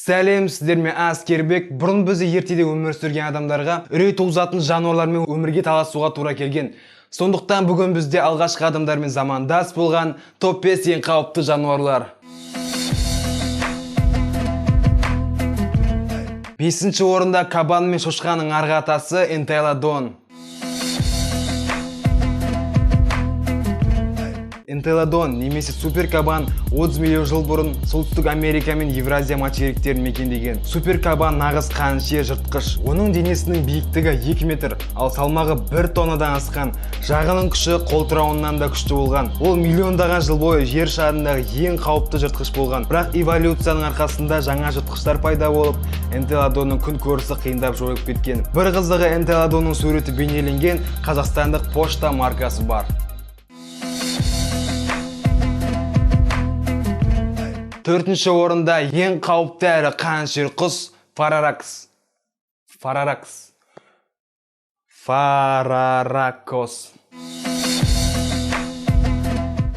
Сәлем, сіздермен Аскербек. Бұрын бізді ертеде өмір сүрген адамдарға үрей туғызатын жануарлармен өмірге таласуға тура келген. Сондықтан бүгін бізде алғашқы адамдармен замандас болған топ 5 ең қауіпті жануарлар. 5-ші орында кабан мен шошқаның арғы атасы энтелодон. Энтелодон немесе суперкабан 30 миллион жыл бұрын Солтүстік Америка мен Евразия материктерін мекендеген. Суперкабан нағыз қанішер жыртқыш. Оның денесінің биіктігі 2 метр, ал салмағы 1 тоннадан асқан. Жағының күші қолтырауынан да күшті болған. Ол миллиондаған жыл бойы жер шарындағы ең қауіпті жыртқыш болған. Бірақ эволюцияның арқасында жаңа жыртқыштар пайда болып, энтелодонның күн көрісі қиындап жойылып кеткен. Бір қызығы, энтелодонның суреті бейнеленген қазақстандық пошта маркасы бар. 4-ші орында ең қауіпті әрі қанішер құс Фараракс. Фараракс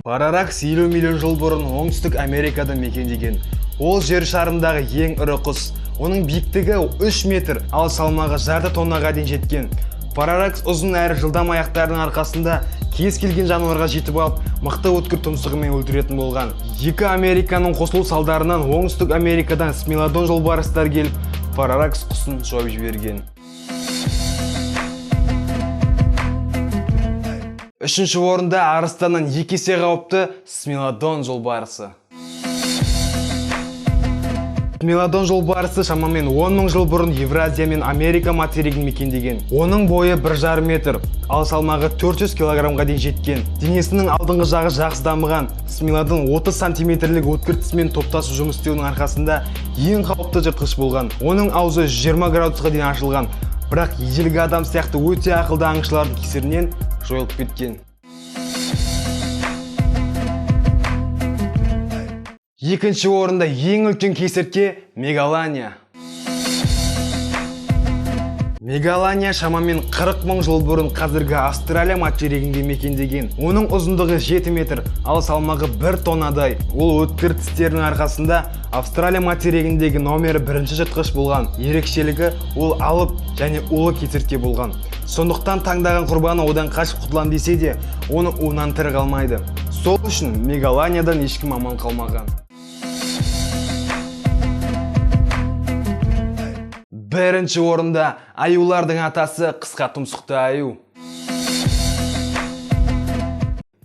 50 миллион жыл бұрын оңтүстік Америкада мекендеген. Ол жер шарындағы ең ірі құс. Оның биіктігі 3 метр, ал салмағы жарты тоннаға дейін жеткен. Фараракс ұзын әрі жылдам аяқтарының арқасында кез келген жануарға жетіп алып, мықты өткір тұмсығымен өлтіретін болған. Екі Американың қосылу салдарынан оңтүстік Америкадан смелодон жолбарыстар келіп, Фараракс құсын жойып жіберген. 3-ші орында арыстаннан 2 есе қауіпті смелодон жолбарысы. Смелодон жолбарысы шамамен 10 мың жыл бұрын Евразия мен Америка материгін мекендеген. Оның бойы 1,5 метр, ал салмағы 400 килограммға дейін жеткен. Денесінің алдыңғы жағы жақсы дамыған. Смелодон 30 сантиметрлік өткір тісімен топтасып жұмыс істеуінің арқасында ең қауіпті жыртқыш болған. Оның аузы 20 градусқа дейін ашылған, бірақ ежелгі адам сияқты өте ақылды аңшылардың кесірінен жойылып кеткен. 2-ші орында ең үлкен кесіртке мегалания. Мегалания шамамен 40 мың жыл бұрын қазіргі Австралия материгінде мекендеген. Оның ұзындығы 7 метр, ал салмағы 1 тоннадай. Ол өткір тістерінің арқасында Австралия материгіндегі номері 1-ші жыртқыш болған. Ерекшелігі ол алып және улы кесіртке болған. Сондықтан таңдаған құрбаны одан қашып құтылам десе де, оны уынан тірі қалмайды. Сол үшін мегаланиядан ешкім аман қалмаған. 1-ші орында аюлардың атасы қысқа тұмсықты аю.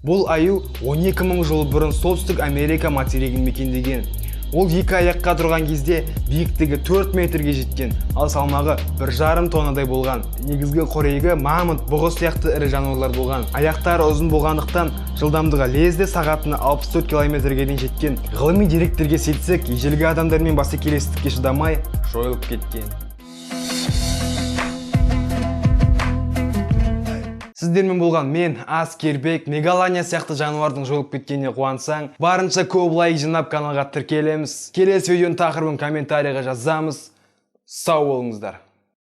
Бұл аю 12 мың жыл бұрын Солтүстік Америка материгін мекендеген. Ол 2 аяққа тұрған кезде биіктігі 4 метрге жеткен, ал салмағы 1,5 тоннадай болған. Негізгі қорегі мамонт, бұғы сияқты ірі жануарлар болған. Аяқтары ұзын болғандықтан жылдамдығы лезде сағатына 64 километрге дейін жеткен. Ғылыми деректерге сенсек, ежелгі адамдармен бәсекелестікке шыдамай жойылып кеткен. Сіздермен болған мен Аскербек. Мегалания сияқты жануардың жойылып кеткеніне қуансаң, барынша көп лайк жинап каналға тіркелеміз. Келесі видеоның тақырыбын комментарийға жазамыз. Сау болыңыздар.